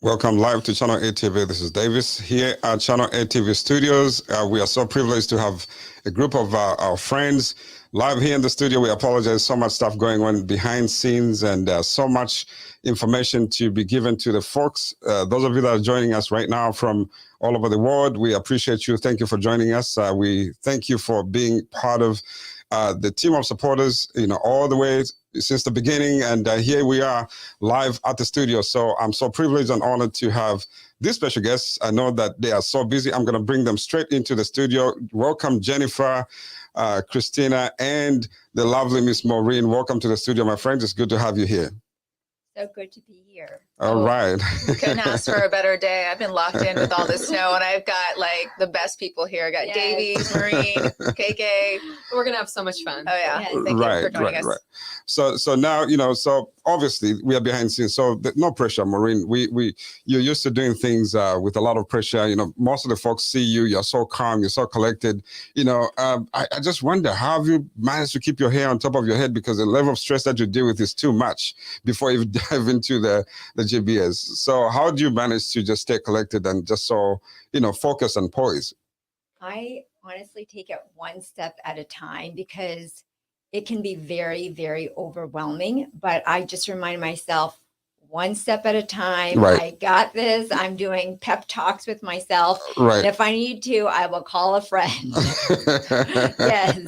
Welcome live to Channel 8 TV. This is Davis here at Channel 8 TV studios. We are so privileged to have a group of our friends live here in the studio. We apologize, so much stuff going on behind scenes and so much information to be given to the folks. Those of you that are joining us right now from all over the world, we appreciate you. Thank you for joining us. We thank you for being part of the team of supporters, all the way since the beginning, and here we are live at the studio. So I'm so privileged and honored to have these special guests. I know that they are so busy. I'm going to bring them straight into the studio. Welcome, Jennifer, Christina, and the lovely Miss Maureen. Welcome to the studio, my friends. It's good to have you here. So good to be here. All right. Couldn't ask for a better day. I've been locked in with all this snow, and I've got like the best people here. I got Yes. Davies, Maureen, KK. We're gonna have so much fun. Oh yeah, Yes. thank you for joining us. Right. So now, so obviously we are behind scenes. So no pressure, Maureen. You're used to doing things with a lot of pressure. Most of the folks see you. You're so calm. You're so collected. I just wonder, how have you managed to keep your hair on top of your head, because the level of stress that you deal with is too much before you dive into the GBAs. So how do you manage to just stay collected and just so focus and poise? I honestly take it one step at a time, because it can be very, very overwhelming. But I just remind myself, one step at a time. Right. I got this. I'm doing pep talks with myself. Right. And if I need to, I will call a friend. Yes.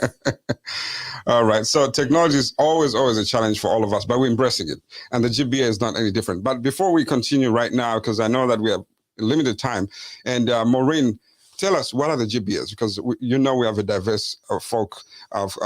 All right. So technology is always a challenge for all of us, but we're embracing it. And the GBA is not any different. But before we continue right now, because I know that we have limited time, and Maureen, tell us, what are the GBAs? Because we have a diverse folk of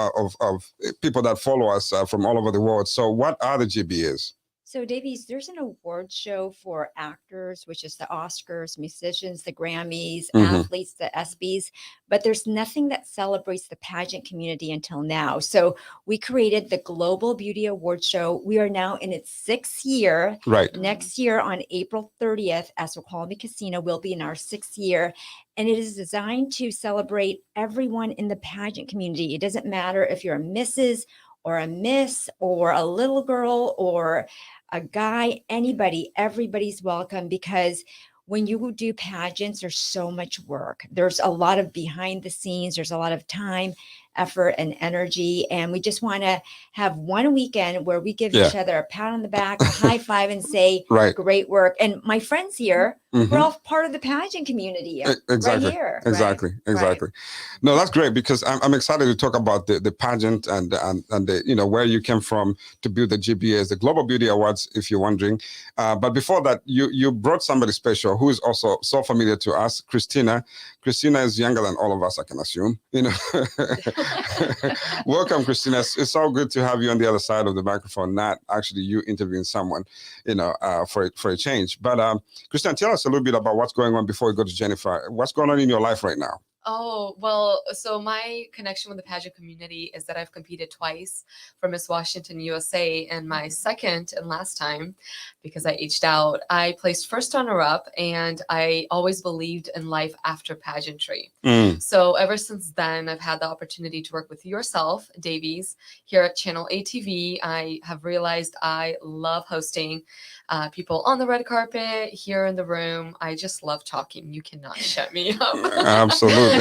people that follow us from all over the world. So what are the GBAs? So, Davies, there's an award show for actors, which is the Oscars, musicians, the Grammys, athletes, the ESPYs, but there's nothing that celebrates the pageant community until now. So we created the Global Beauty Award Show. We are now in its 6th year. Right. Next year on April 30th, at Snoqualmie Casino, we'll be in our 6th year. And it is designed to celebrate everyone in the pageant community. It doesn't matter if you're a Mrs. or a Miss or a little girl or a guy, anybody, everybody's welcome, because when you do pageants, there's so much work. There's a lot of behind the scenes. There's a lot of time, effort, and energy. And we just want to have one weekend where we give each other a pat on the back, a high five, and say, right, great work. And my friends here, we're all part of the pageant community exactly. right here. Exactly. Right. No, that's great, because I'm excited to talk about the pageant and the, where you came from to build the GBAs, the Global Beauty Awards, if you're wondering. But before that, you brought somebody special who is also so familiar to us, Christina. Christina is younger than all of us, I can assume. Welcome, Christina. It's so good to have you on the other side of the microphone, not actually you interviewing someone, for a change. But Christina, tell us a little bit about what's going on before we go to Jennifer. What's going on in your life right now? Oh, well, so my connection with the pageant community is that I've competed twice for Miss Washington USA, and my second and last time, because I aged out, I placed first runner-up, and I always believed in life after pageantry. So ever since then, I've had the opportunity to work with yourself, Davies, here at Channel 8 TV. I have realized I love hosting people on the red carpet, here in the room. I just love talking. You cannot shut me up. Absolutely.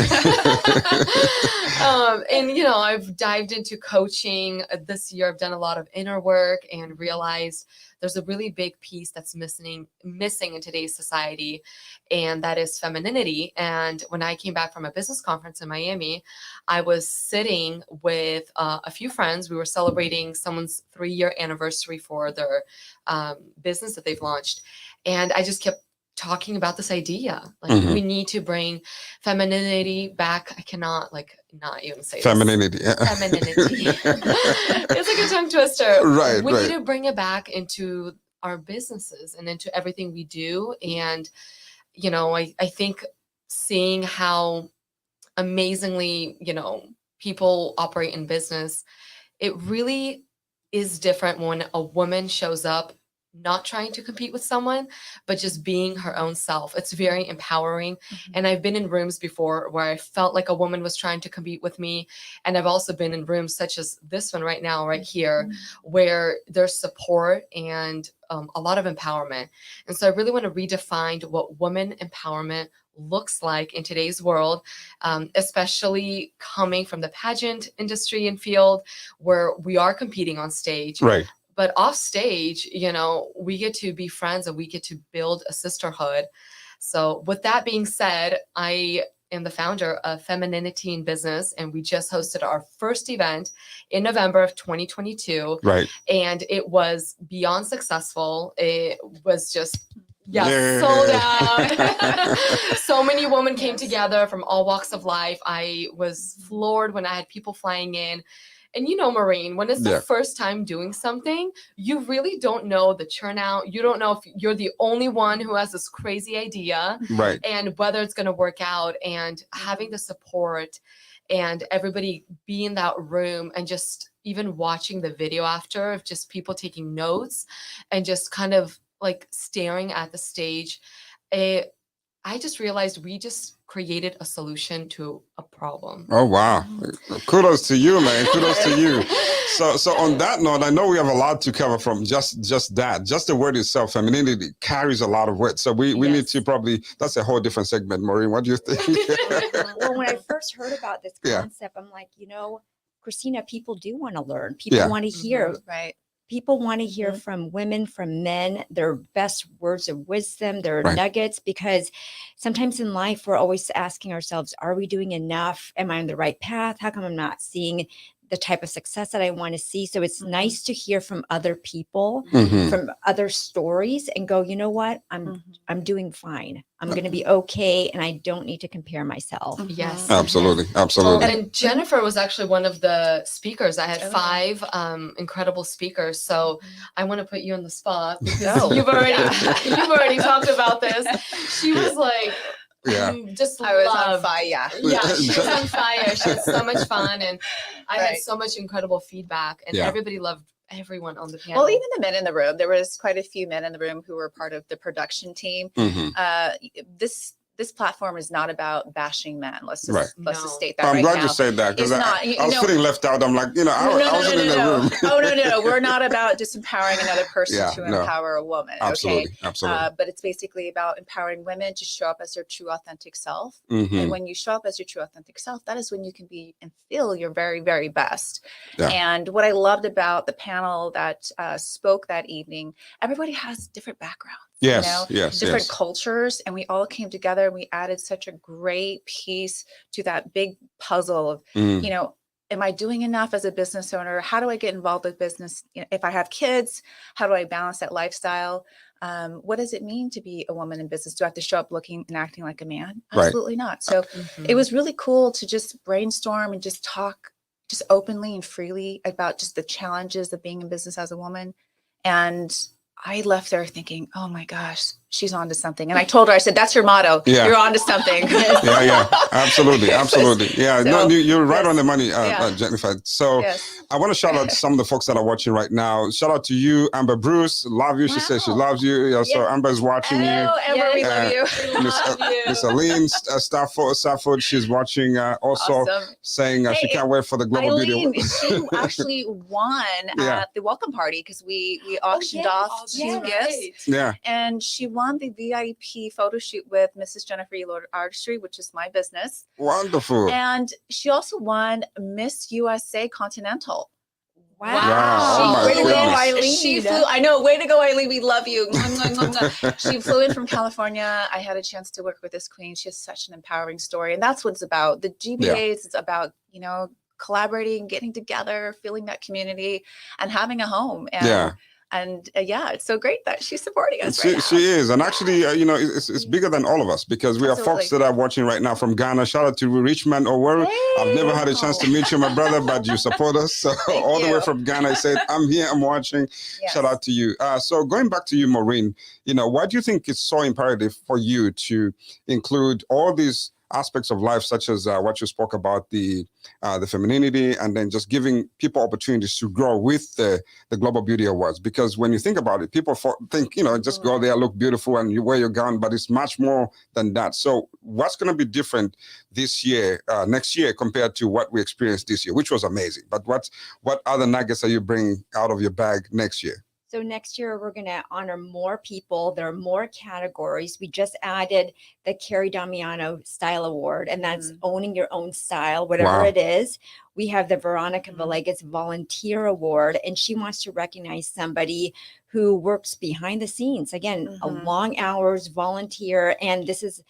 And you know, I've dived into coaching this year. I've done a lot of inner work and realized there's a really big piece that's missing in today's society, and that is femininity. And when I came back from a business conference in Miami, I was sitting with a few friends. We were celebrating someone's 3-year anniversary for their business that they've launched, and I just kept talking about this idea, like we need to bring femininity back. I cannot not even say Femininity. this. Femininity. It's like a tongue twister. Right. We need to bring it back into our businesses and into everything we do. And you know, I think seeing how amazingly, you know, people operate in business, it really is different when a woman shows up not trying to compete with someone, but just being her own self. It's very empowering. And I've been in rooms before where I felt like a woman was trying to compete with me. And I've also been in rooms such as this one right now, right here, where there's support and a lot of empowerment. And so I really want to redefine what woman empowerment looks like in today's world, especially coming from the pageant industry and field where we are competing on stage. Right. But off stage, you know, we get to be friends and we get to build a sisterhood. So with that being said, I am the founder of Femininity in Business, and we just hosted our first event in November of 2022. Right. And it was beyond successful. It was just Yeah. sold out. So many women came together from all walks of life. I was floored when I had people flying in. And you know, Maureen, when it's the first time doing something, you really don't know the turnout. You don't know if you're the only one who has this crazy idea, Right. and whether it's going to work out. And having the support and everybody be in that room and just even watching the video after of just people taking notes and just kind of like staring at the stage. I just realized we just created a solution to a problem. Oh, wow. Kudos to you, man. Kudos to you. So on that note, I know we have a lot to cover from just that. Just the word itself, femininity, carries a lot of weight. So we need to probably, that's a whole different segment. Maureen, what do you think? Well, when I first heard about this concept, I'm like, you know, Christina, people do want to learn. People want to hear. Right. People want to hear from women, from men, their best words of wisdom, their nuggets, because sometimes in life, we're always asking ourselves, are we doing enough? Am I on the right path? How come I'm not seeing the type of success that I want to see? So it's nice to hear from other people, from other stories, and go, you know what? I'm doing fine. I'm going to be okay, and I don't need to compare myself. Yes. Absolutely. And Jennifer was actually one of the speakers. I had 5 incredible speakers. So I want to put you on the spot because you've already talked about this. She was like, just I was on fire. Yeah, she was on fire. She had so much fun, and I had so much incredible feedback, and everybody loved everyone on the panel. Well, even the men in the room, there was quite a few men in the room who were part of the production team. This platform is not about bashing men. Let's just state that I'm right glad now. you said that, because I was know, feeling left out. I'm like, you know, I wasn't in the room. Oh, no. We're not about disempowering another person to empower a woman. Absolutely. But it's basically about empowering women to show up as their true authentic self. And when you show up as your true authentic self, that is when you can be and feel your very, very best. And what I loved about the panel that spoke that evening, everybody has different backgrounds. Different cultures, and we all came together and we added such a great piece to that big puzzle of, you know, am I doing enough as a business owner? How do I get involved with business? You know, if I have kids, how do I balance that lifestyle? What does it mean to be a woman in business? Do I have to show up looking and acting like a man? Absolutely not. So it was really cool to just brainstorm and just talk just openly and freely about just the challenges of being in business as a woman. And I left there thinking, oh my gosh, she's on to something. And I told her, I said, that's your motto. You're on to something. Absolutely. Yeah, so, no, you're right on the money, Jennifer. So I want to shout out some of the folks that are watching right now. Shout out to you, Amber Bruce. Love you. She says she loves you. Yeah, so Amber's watching you. Amber, we love you. Miss Aline Stafford, she's watching also, saying she can't wait for the Global Beauty Award. She actually won at the welcome party because we auctioned off 2 gifts. Yeah. And she won the VIP photo shoot with Mrs. Jennifer Lord Artistry, which is my business. Wonderful. And she also won Miss USA Continental. Wow. Way to go, Eileen. She flew. I know. Way to go, Eileen. We love you. She flew in from California. I had a chance to work with this queen. She has such an empowering story. And that's what it's about. The GBAs, it's about, collaborating, getting together, feeling that community, and having a home. And it's so great that she's supporting us right now. She is. And actually, it's bigger than all of us because we have folks that are watching right now from Ghana. Shout out to Richmond Ower. I've never had a chance to meet you, my brother, but you support us. So all the way from Ghana, I said, I'm here, I'm watching. Yes. Shout out to you. So going back to you, Maureen, why do you think it's so imperative for you to include all these aspects of life, such as what you spoke about, the femininity, and then just giving people opportunities to grow with the Global Beauty Awards? Because when you think about it, people think, just go there, look beautiful, and you wear your gown, but it's much more than that. So what's going to be different this year, next year, compared to what we experienced this year, which was amazing? But what other nuggets are you bringing out of your bag next year? So next year, we're going to honor more people. There are more categories. We just added the Carrie Damiano Style Award, and that's owning your own style, whatever it is. We have the Veronica Villegas Volunteer Award, and she wants to recognize somebody who works behind the scenes. Again, long hours, volunteer, and this is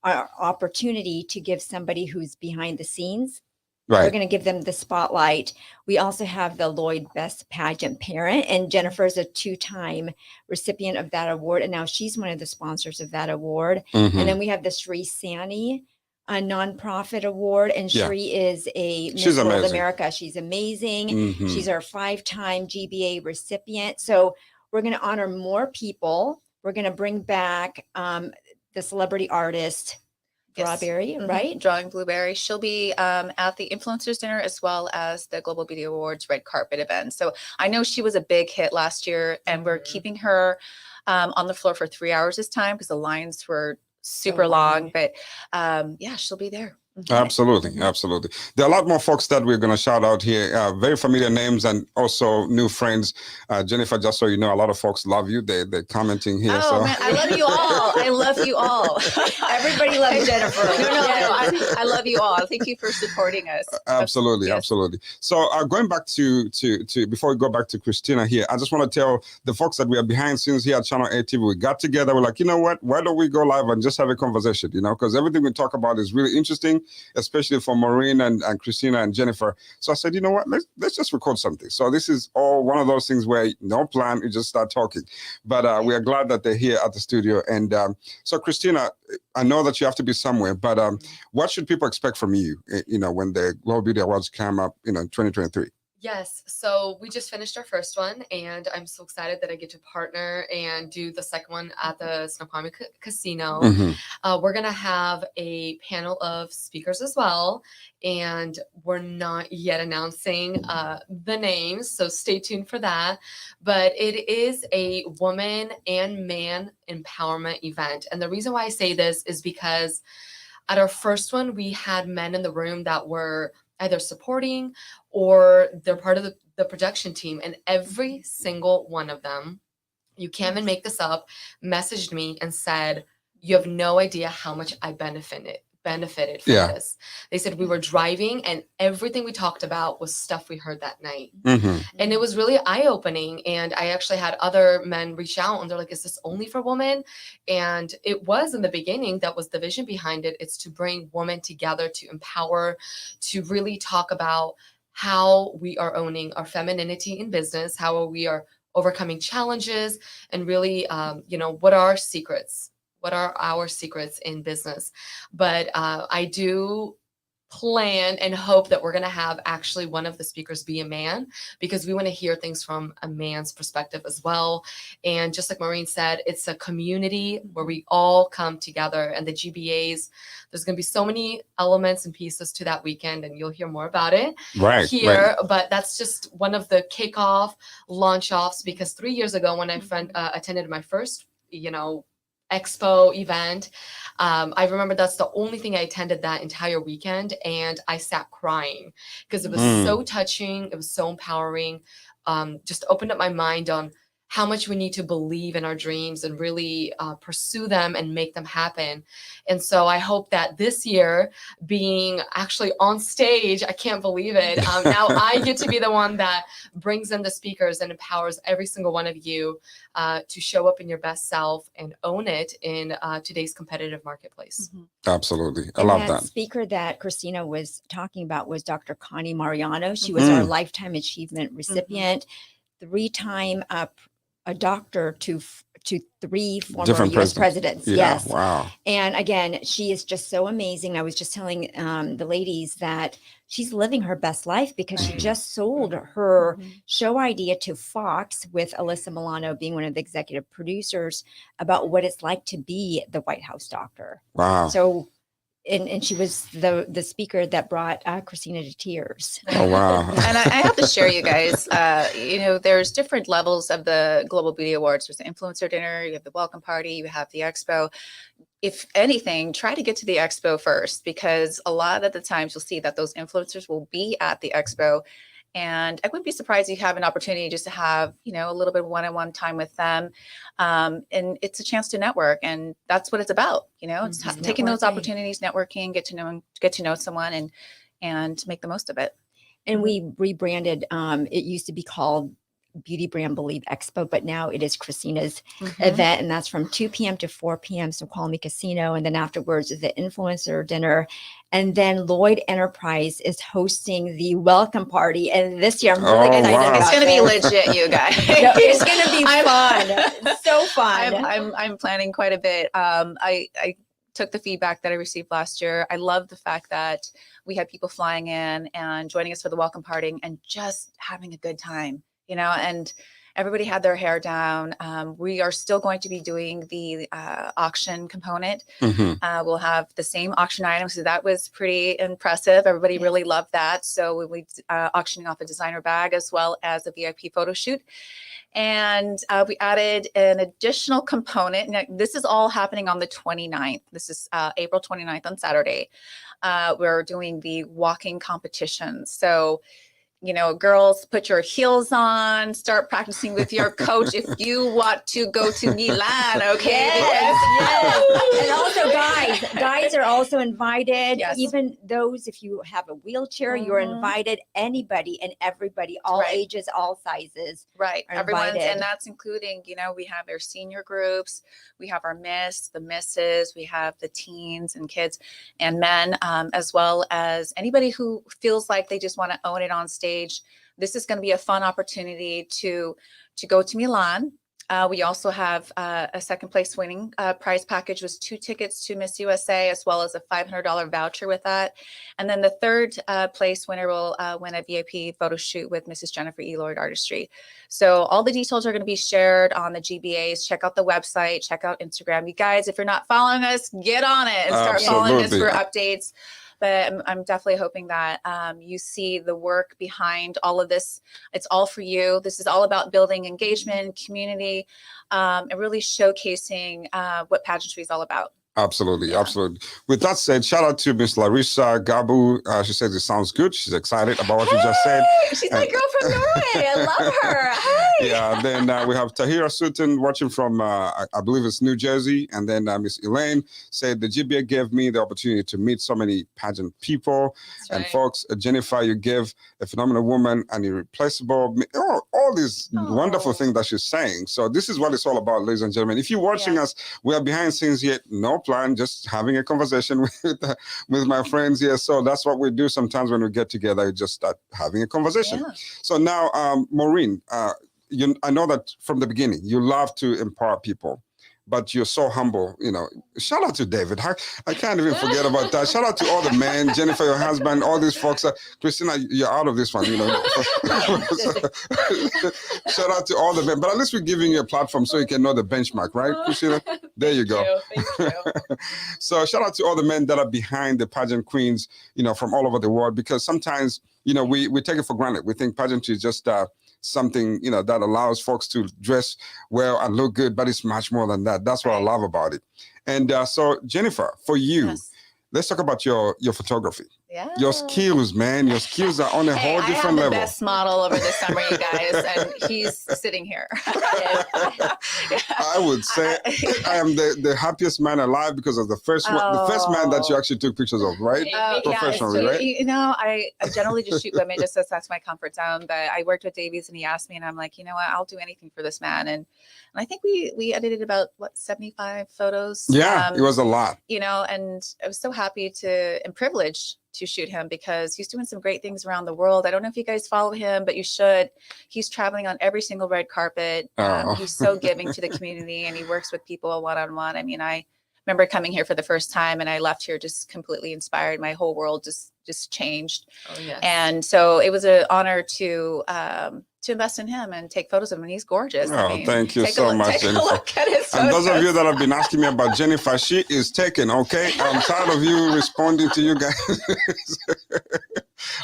our opportunity to give somebody who's behind the scenes. We're going to give them the spotlight. We also have the Lloyd Best Pageant Parent, and Jennifer is a 2-time recipient of that award, and now she's one of the sponsors of that award. And then we have the Sri Sani, a nonprofit award, and Sri is a Miss World America. She's amazing. She's our 5-time GBA recipient. So we're going to honor more people. We're going to bring back the celebrity artist, Strawberry, right? Drawing Blueberry. She'll be at the Influencers Dinner as well as the Global Beauty Awards red carpet event. So I know she was a big hit last year, and we're keeping her on the floor for 3 hours this time because the lines were super long. But she'll be there. Absolutely. There are a lot more folks that we're going to shout out here. Very familiar names and also new friends. Jennifer, just so you know, a lot of folks love you. They're commenting here. Man, I love you all. I love you all. Everybody loves Jennifer. I love you all. Thank you for supporting us. Absolutely. So going back to before we go back to Christina here, I just want to tell the folks that we are behind scenes here at Channel A TV. We got together. We're like, you know what? Why don't we go live and just have a conversation? Because everything we talk about is really interesting, especially for Maureen and Christina and Jennifer. So I said, you know what, let's just record something. So this is all one of those things where no plan, you just start talking. But we are glad that they're here at the studio. And so Christina, I know that you have to be somewhere, but what should people expect from you, when the Global Beauty Awards come up, 2023? Yes. So we just finished our first one, and I'm so excited that I get to partner and do the second one at the Snoqualmie Casino. We're going to have a panel of speakers as well, and we're not yet announcing the names, so stay tuned for that. But it is a woman and man empowerment event. And the reason why I say this is because at our first one, we had men in the room that were either supporting or they're part of the production team. And every single one of them, you can't even make this up, messaged me and said, you have no idea how much I benefited from this. They said we were driving and everything we talked about was stuff we heard that night. And it was really eye-opening. And I actually had other men reach out and they're like, is this only for women? And it was in the beginning, that was the vision behind it. It's to bring women together, to empower, to really talk about how we are owning our femininity in business, how we are overcoming challenges, and really, what are our secrets? What are our secrets in business? But I do plan and hope that we're going to have actually one of the speakers be a man, because we want to hear things from a man's perspective as well. And just like Maureen said, it's a community where we all come together, and the GBAs, there's going to be so many elements and pieces to that weekend, and you'll hear more about it here. But that's just one of the kickoff launch offs, because 3 years ago when I attended my first, expo event, I remember that's the only thing I attended that entire weekend, and I sat crying because it was so touching. It was so empowering. Just opened up my mind on how much we need to believe in our dreams and really pursue them and make them happen. And so I hope that this year, being actually on stage, I can't believe it. Now I get to be the one that brings in the speakers and empowers every single one of you to show up in your best self and own it in today's competitive marketplace. Absolutely. I love that. Speaker that Christina was talking about was Dr. Connie Mariano. She was our Lifetime Achievement recipient, 3-time a doctor to 3 former Different U.S. presidents. Yeah, yes. Wow. And again, she is just so amazing. I was just telling the ladies that she's living her best life because she just sold her show idea to Fox, with Alyssa Milano being one of the executive producers, about what it's like to be the White House doctor. Wow. So, and she was the speaker that brought Christina to tears. Oh, wow. And I have to share, you guys, there's different levels of the Global Beauty Awards. There's the influencer dinner, you have the welcome party, you have the expo. If anything, try to get to the expo first, because a lot of the times you'll see that those influencers will be at the expo. And I wouldn't be surprised if you have an opportunity just to have, a little bit of one-on-one time with them. And it's a chance to network. And that's what it's about. It's taking those opportunities, networking, get to know someone and make the most of it. And we rebranded. It used to be called Beauty Brand Believe Expo, but now it is Christina's event, and that's from 2 p.m. to 4 p.m. Snoqualmie Casino. And then afterwards is the influencer dinner. And then Lloyd Enterprise is hosting the welcome party. And this year I'm really excited. Wow. It's going to be legit, you guys. No, it's going to be fun. So fun. I'm planning quite a bit. I took the feedback that I received last year. I love the fact that we had people flying in and joining us for the welcome party and just having a good time. And everybody had their hair down. We are still going to be doing the auction component. We'll have the same auction items. So that was pretty impressive. Everybody really loved that. So we'll be auctioning off a designer bag as well as a VIP photo shoot. And we added an additional component. Now, this is all happening on the 29th. This is April 29th on Saturday. We're doing the walking competition. So girls, put your heels on, start practicing with your coach if you want to go to Milan, okay? Yes. And also guys are also invited. Yes. Even those, if you have a wheelchair, you're invited. Anybody and everybody, all ages, all sizes. Right. Everyone's, invited. and that's including, we have our senior groups, we have our the misses, we have the teens and kids and men, as well as anybody who feels like they just want to own it on stage. This is going to be a fun opportunity to go to Milan. We also have a second place winning prize package was 2 tickets to Miss USA, as well as a $500 voucher with that. And then the third place winner will win a VIP photo shoot with Mrs. Jennifer E. Lloyd Artistry. So all the details are going to be shared on the GBAs. Check out the website, check out Instagram. You guys, if you're not following us, get on it and start following us for updates. But I'm definitely hoping that you see the work behind all of this. It's all for you. This is all about building engagement, community, and really showcasing what pageantry is all about. Absolutely. With that said, shout out to Miss Larissa Gabu. She says it sounds good. She's excited about what you just said. She's my girl from Norway. I love her. Hi. Yeah. Then we have Tahira Sutton watching from, I believe it's New Jersey. And then Miss Elaine said the GBA gave me the opportunity to meet so many pageant people. That's and right. folks, Jennifer, you give a phenomenal woman an irreplaceable, all these wonderful things that she's saying. So this is what it's all about, ladies and gentlemen. If you're watching us, we are behind scenes yet. No plan, just having a conversation with my friends here. So that's what we do sometimes when we get together, we just start having a conversation. Yeah. So now, Maureen, I know that from the beginning, you love to empower people. but you're so humble. Shout out to David. I can't even forget about that. Shout out to all the men, Jennifer, your husband, all these folks. Christina, you're out of this one. Shout out to all the men, but at least we're giving you a platform so you can know the benchmark, right, Christina? There you go. Thank you. So shout out to all the men that are behind the pageant queens, from all over the world, because sometimes, we take it for granted. We think pageantry is just something, that allows folks to dress well and look good, but it's much more than that. That's what I love about it. And so Jennifer, for you, Yes. let's talk about your photography. Yeah. Your skills, man. Your skills are on a whole different level. I have the best model over the summer, you guys, and he's sitting here. I would say I am the happiest man alive because of the first man that you actually took pictures of, right? Professionally, right? I generally just shoot women just as that's my comfort zone. But I worked with Davies and he asked me, and I'm like, you know what, I'll do anything for this man. And I think we edited about 75 photos. Yeah, it was a lot. And I was so happy and privileged to shoot him because he's doing some great things around the world. I don't know if you guys follow him, but you should. He's traveling on every single red carpet. He's so giving to the community, and he works with people one-on-one. I mean, I remember coming here for the first time, and I left here just completely inspired. My whole world just changed. Oh, yes. And so it was an honor to invest in him and take photos of him. And he's gorgeous. Thank you so much, Jennifer. Take a look at his and those of photos. you that have been asking me about Jennifer, she is taken, okay? I'm tired of you responding to you guys.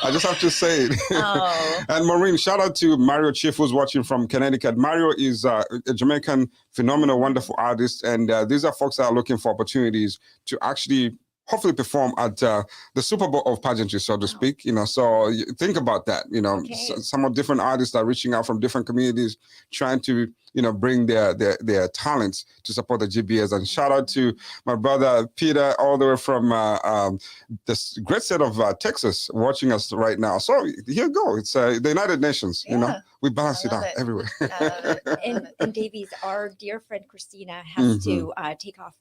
I just have to say it. Oh. And Maureen, shout out to Mario Chief, who's watching from Connecticut. Mario is a Jamaican, phenomenal, wonderful artist. And these are folks that are looking for opportunities to actually hopefully perform at the Super Bowl of pageantry, so to speak. So think about that. Some of different artists are reaching out from different communities, trying to bring their talents to support the GBAs. And shout out to my brother Peter, all the way from this great state of Texas, watching us right now. So here you go. It's the United Nations. We balance it out everywhere. And Davies, our dear friend Christina has to take off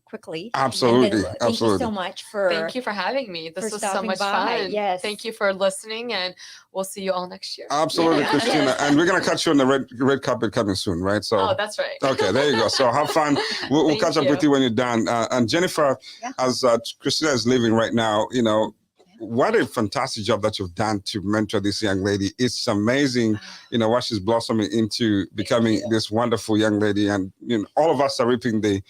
quickly. Absolutely. Thank you so much Thank you for having me. This was so much fun. Yes. Thank you for listening, and we'll see you all next year. Absolutely, Christina. And we're gonna catch you on the red carpet coming soon, right? So that's right. Okay, there you go. So have fun. We'll catch up with you when you're done. And Jennifer, as Christina is leaving right now, what a fantastic job that you've done to mentor this young lady. It's amazing, what she's blossoming into becoming this wonderful young lady. And all of us are reaping the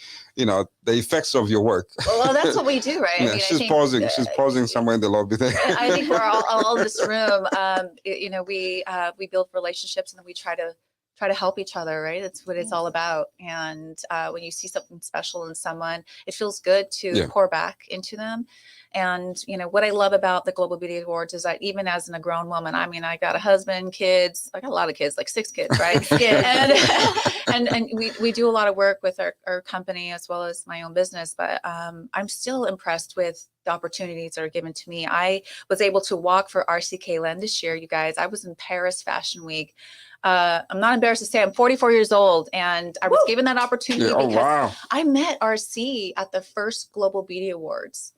effects of your work. Well, that's what we do, right? Yeah, she's pausing somewhere in the lobby there. I think we're all in this room. We build relationships, and then we try to help each other, right? That's what it's all about. And when you see something special in someone, it feels good to pour back into them. And, what I love about the Global Beauty Awards is that even as a grown woman, I mean, I got a husband, kids, I got a lot of kids, like 6 kids, right? and we do a lot of work with our company as well as my own business, but I'm still impressed with the opportunities that are given to me. I was able to walk for RCK Len this year, you guys. I was in Paris Fashion Week. I'm not embarrassed to say I'm 44 years old, and I was given that opportunity because I met RC at the first Global Beauty Awards.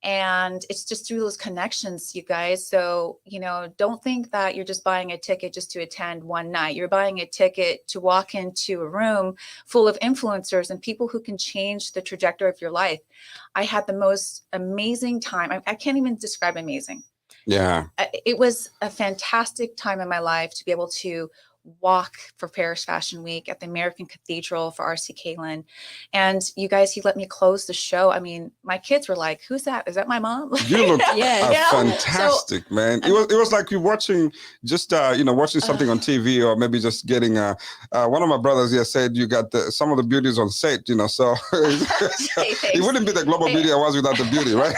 And it's just through those connections, you guys. So, don't think that you're just buying a ticket just to attend one night. You're buying a ticket to walk into a room full of influencers and people who can change the trajectory of your life. I had the most amazing time. I can't even describe amazing. Yeah. It was a fantastic time in my life to be able to walk for Paris Fashion Week at the American Cathedral for RC Caitlin. And you guys, he let me close the show. I mean, my kids were like, "Who's that? Is that my mom?" You look fantastic, man. It was like you're watching watching something on TV, or maybe just getting one of my brothers here said you got some of the beauties on set, so it wouldn't be the Global Beauty Awards without the beauty, right?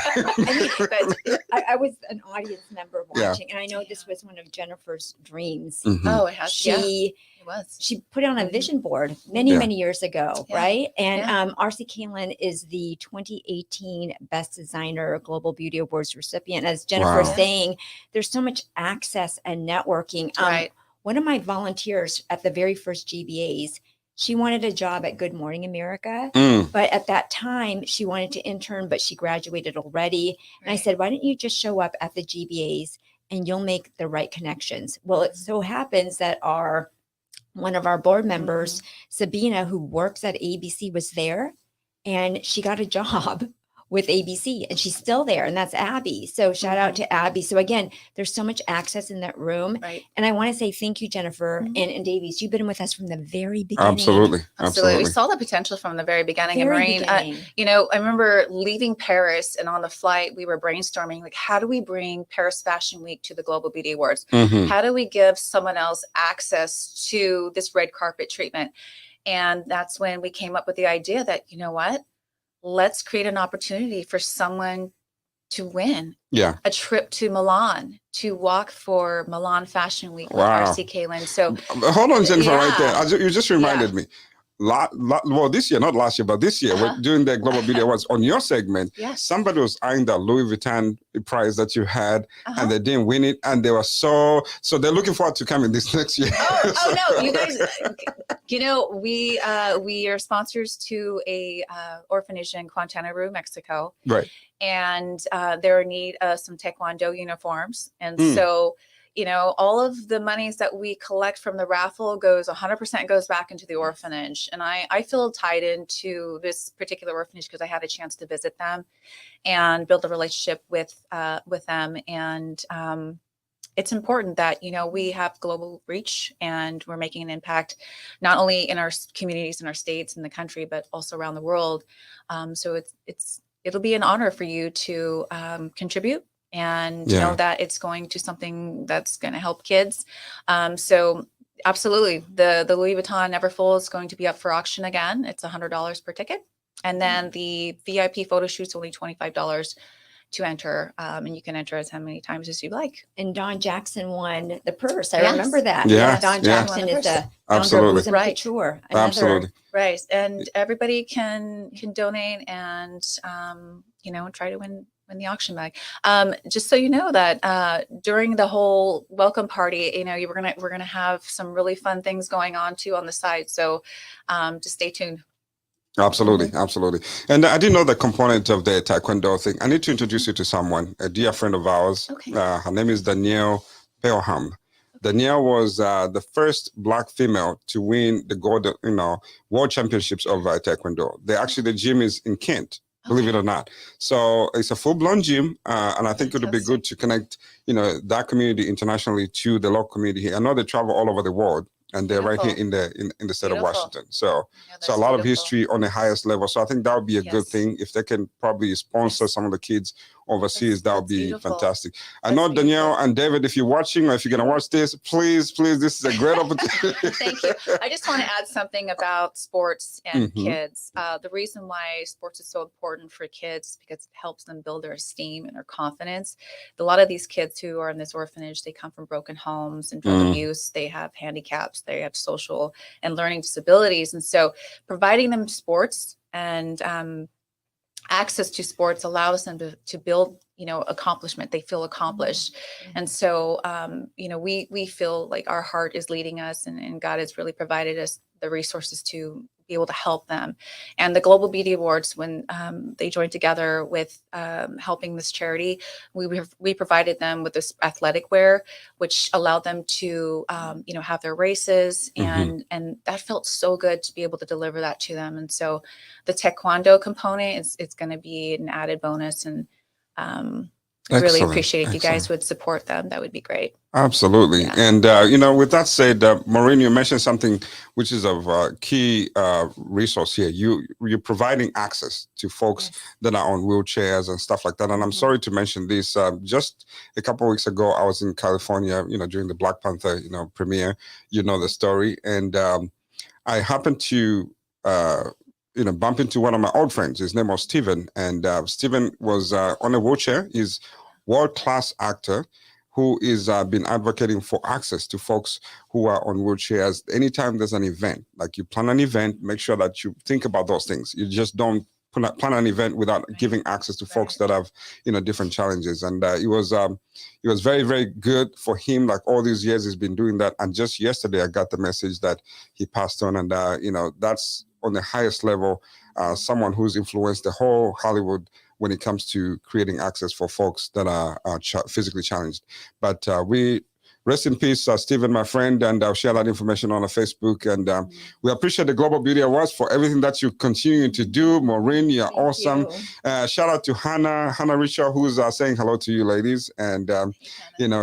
I was an audience member watching, and I know this was one of Jennifer's dreams. Mm-hmm. Oh, it has. She put it on a vision board many years ago, right? And RC Caitlin is the 2018 Best Designer Global Beauty Awards recipient. As Jennifer is saying, there's so much access and networking. One of my volunteers at the very first GBAs, she wanted a job at Good Morning America, but at that time she wanted to intern, but she graduated already. And I said, why don't you just show up at the GBAs and you'll make the right connections? Well, it so happens that our one of our board members, Sabina, who works at ABC, was there, and she got a job with ABC, and she's still there, and that's Abby. So shout out to Abby. So again, there's so much access in that room. Right. And I want to say thank you, Jennifer and Davies. You've been with us from the very beginning. Absolutely. We saw the potential from the very beginning. And Maureen, you know, I remember leaving Paris, and on the flight, we were brainstorming, like, how do we bring Paris Fashion Week to the Global Beauty Awards? How do we give someone else access to this red carpet treatment? And that's when we came up with the idea that, you know what? Let's create an opportunity for someone to win. Yeah. A trip to Milan, to walk for Milan Fashion Week with RC Kaylin. So hold on, Jennifer, right there. You just reminded me. Well, this year, not last year, but this year, we're doing the Global Beauty Awards on your segment. Somebody was eyeing that Louis Vuitton prize that you had, and they didn't win it, and they were so they're looking forward to coming this next year. Oh no, you guys! You know, we are sponsors to a orphanage in Quintana Roo, Mexico, right? And they're in need of some Taekwondo uniforms, and so. You know, all of the monies that we collect from the raffle 100% goes back into the orphanage. And I feel tied into this particular orphanage because I had a chance to visit them and build a relationship with them. And it's important that, you know, we have global reach and we're making an impact, not only in our communities and our states and the country, but also around the world. So it'll be an honor for you to contribute. And know that it's going to something that's going to help kids. So absolutely, the Louis Vuitton Neverfull is going to be up for auction again. It's $100 per ticket. And then the VIP photo shoot's only $25 to enter. And you can enter as many times as you like. And Don Jackson won the purse. I remember that. Don Jackson is the founder of Bosom Couture. Absolutely. Right. And everybody can donate and, you know, try to win the auction bag. Just so you know that during the whole welcome party, you know, we're gonna have some really fun things going on too on the side. So just stay tuned. Absolutely. And I didn't know the component of the Taekwondo thing. I need to introduce you to someone, a dear friend of ours. Her name is Danielle Pelham. Danielle was the first Black female to win the gold, world championships of Taekwondo. The gym is in Kent. Believe it or not. So it's a full-blown gym, and I think it would be good to connect, that community internationally to the local community. I know they travel all over the world, and they're right here in the state of Washington. So a lot of history on the highest level. So I think that would be a good thing if they can probably sponsor some of the kids overseas. That would be fantastic. I know Danielle and David, if you're watching or if you're gonna watch this, please, this is a great opportunity. Thank you. I just want to add something about sports and kids. The reason why sports is so important for kids is because it helps them build their esteem and their confidence. A lot of these kids who are in this orphanage, they come from broken homes and drug abuse. They have handicaps. They have social and learning disabilities, and so providing them sports and access to sports allows them to build, accomplishment. They feel accomplished. And so, we feel like our heart is leading us and God has really provided us the resources to be able to help them. And the Global Beauty Awards, when they joined together with helping this charity, we provided them with this athletic wear, which allowed them to, have their races. And that felt so good to be able to deliver that to them. And so the Taekwondo component, it's going to be an added bonus. And I really appreciate if you guys would support them. That would be great. Absolutely. Yeah. And, with that said, Maureen, you mentioned something which is of key resource here. You're providing access to folks that are on wheelchairs and stuff like that. And I'm sorry to mention this. Just a couple of weeks ago, I was in California, during the Black Panther, premiere, the story. And I happened to bump into one of my old friends. His name was Steven. And Steven was on a wheelchair. He's world-class actor who is been advocating for access to folks who are on wheelchairs. Anytime there's an event, like you plan an event, make sure that you think about those things. You just don't plan an event without giving access to folks that have, different challenges. And it was very, very good for him. Like all these years he's been doing that. And just yesterday I got the message that he passed on. And, that's on the highest level, someone who's influenced the whole Hollywood when it comes to creating access for folks that are physically challenged. But we Rest in peace, Stephen, my friend, and I'll share that information on our Facebook. And we appreciate the Global Beauty Awards for everything that you continue to do. Maureen, you're awesome. Shout out to Hannah Richard, who's saying hello to you, ladies. And,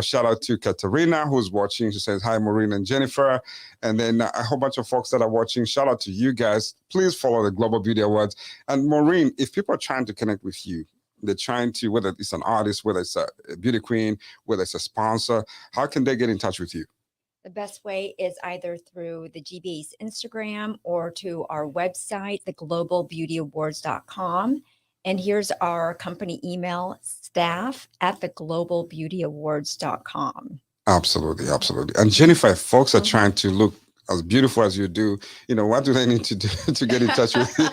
shout out to Katerina, who's watching. She says, hi, Maureen and Jennifer. And then a whole bunch of folks that are watching. Shout out to you guys. Please follow the Global Beauty Awards. And Maureen, if people are trying to connect with you, they're trying to, whether it's an artist, whether it's a beauty queen, whether it's a sponsor, how can they get in touch with you? The best way is either through the GBAs Instagram or to our website, theglobalbeautyawards.com. And here's our company email, staff@theglobalbeautyawards.com. Absolutely, absolutely. And Jennifer, if folks are trying to look as beautiful as you do, what do they need to do to get in touch with you?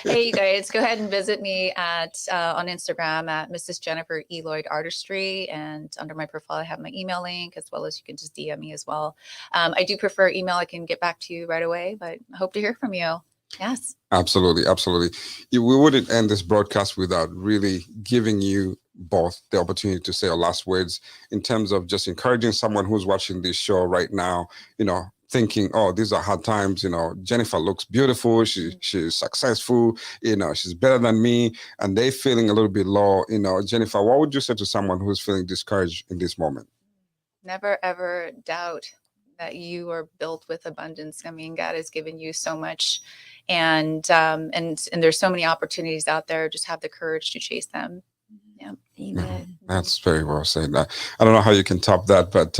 Hey, you guys, go ahead and visit me on Instagram at Mrs. Jennifer E. Lloyd Artistry. And under my profile, I have my email link, as well as you can just DM me as well. I do prefer email. I can get back to you right away, but I hope to hear from you. Yes. Absolutely, absolutely. We wouldn't end this broadcast without really giving you both the opportunity to say your last words in terms of just encouraging someone who's watching this show right now, thinking, oh, these are hard times. Jennifer looks beautiful. She's successful. She's better than me. And they feeling a little bit low. Jennifer, what would you say to someone who's feeling discouraged in this moment? Never, ever doubt that you are built with abundance. I mean, God has given you so much, and there's so many opportunities out there. Just have the courage to chase them. Yeah. Amen. That's very well said. I don't know how you can top that, but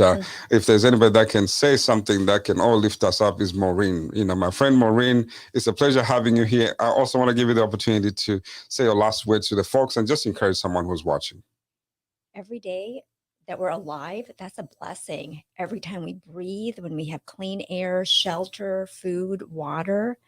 if there's anybody that can say something that can all lift us up, is Maureen. My friend Maureen, it's a pleasure having you here. I also want to give you the opportunity to say your last words to the folks and just encourage someone who's watching. Every day that we're alive, that's a blessing. Every time we breathe, when we have clean air, shelter, food, water,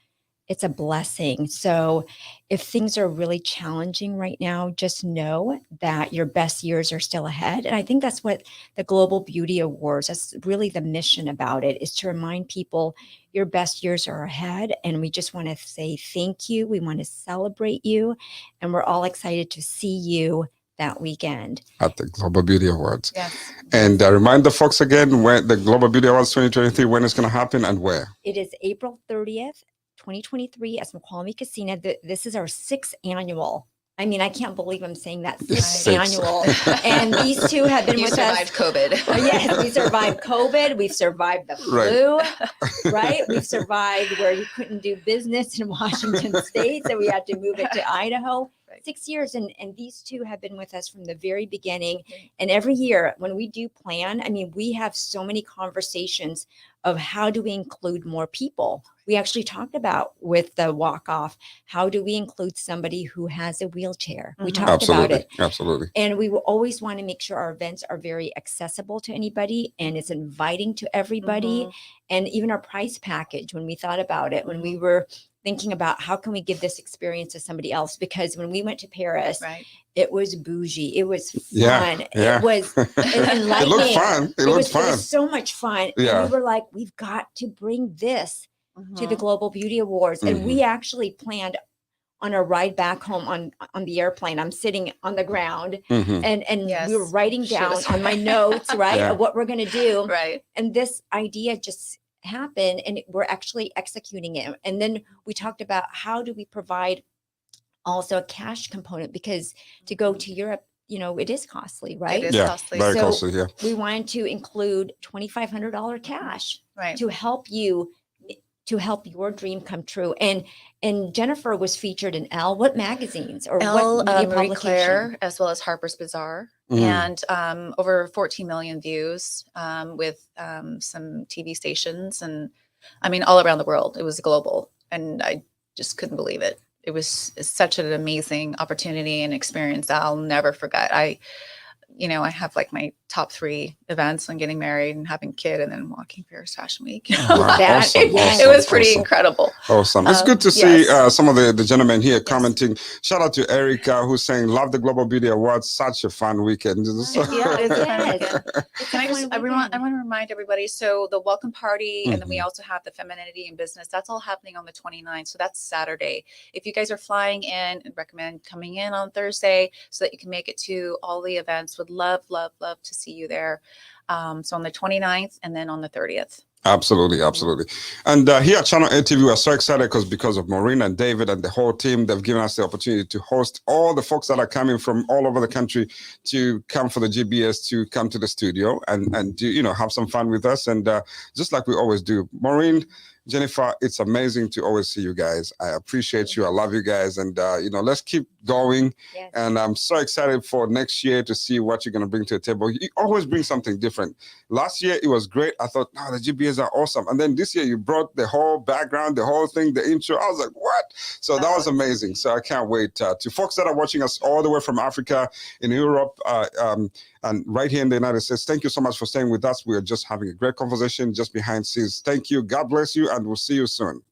it's a blessing. So if things are really challenging right now, just know that your best years are still ahead. And I think that's what the Global Beauty Awards, that's really the mission about it, is to remind people your best years are ahead. And we just want to say thank you. We want to celebrate you. And we're all excited to see you that weekend at the Global Beauty Awards. Yes. And remind the folks again when the Global Beauty Awards 2023, when it's going to happen and where. It is April 30th. 2023 at Snoqualmie Casino. This is our 6th annual. I mean, I can't believe I'm saying that, 6th annual. And these two have been with us. You survived COVID. Yes, we survived COVID. We've survived the flu, right? We've survived where you couldn't do business in Washington State, so we had to move it to Idaho. 6 years, and these two have been with us from the very beginning. And every year when we do plan, I mean, we have so many conversations of how do we include more people. We actually talked about with the walk-off, how do we include somebody who has a wheelchair? We talked about it. Absolutely. And we will always want to make sure our events are very accessible to anybody and it's inviting to everybody. And even our price package, when we thought about it, when we were thinking about how can we give this experience to somebody else, because when we went to Paris, it was bougie, it was fun, it was enlightening. It looked fun. It was fun. It was so much fun. And we were like, we've got to bring this to the Global Beauty Awards. And we actually planned on our ride back home on the airplane. I'm sitting on the ground and we were writing down on my notes, of what we're going to do. And this idea just happened and we're actually executing it. And then we talked about how do we provide also a cash component, because to go to Europe, it is costly, right? It is costly. Very costly, we wanted to include $2,500 cash to help you, to help your dream come true. And Jennifer was featured in Elle. What magazines or Elle, what media Marie publication? Claire, as well as Harper's Bazaar, and over 14 million views with some TV stations, and I mean all around the world. It was global, and I just couldn't believe it. It was such an amazing opportunity and experience that I'll never forget. I have like my top 3 events on getting married and having a kid and then walking Paris Fashion Week. It was pretty incredible. Awesome. It's good to see some of the gentlemen here commenting. Shout out to Erica, who's saying, love the Global Beauty Awards. Such a fun weekend. I want to remind everybody, so the welcome party, and then we also have the Femininity in Business. That's all happening on the 29th. So that's Saturday. If you guys are flying in, I'd recommend coming in on Thursday so that you can make it to all the events. Would love to see you there. So on the 29th and then on the 30th. Absolutely, absolutely. And here at Channel ATV, we're so excited because of Maureen and David and the whole team. They've given us the opportunity to host all the folks that are coming from all over the country to come for the GBAs, to come to the studio and do, have some fun with us. And just like we always do. Maureen, Jennifer, it's amazing to always see you guys. I appreciate you. I love you guys. And, let's keep going. Yes. And I'm so excited for next year to see what you're going to bring to the table. You always bring something different. Last year, it was great. I thought, the GBAs are awesome. And then this year, you brought the whole background, the whole thing, the intro. I was like, what? So that was amazing. So I can't wait. To folks that are watching us all the way from Africa, in Europe, and right here in the United States, thank you so much for staying with us. We are just having a great conversation just behind scenes. Thank you. God bless you, and we'll see you soon.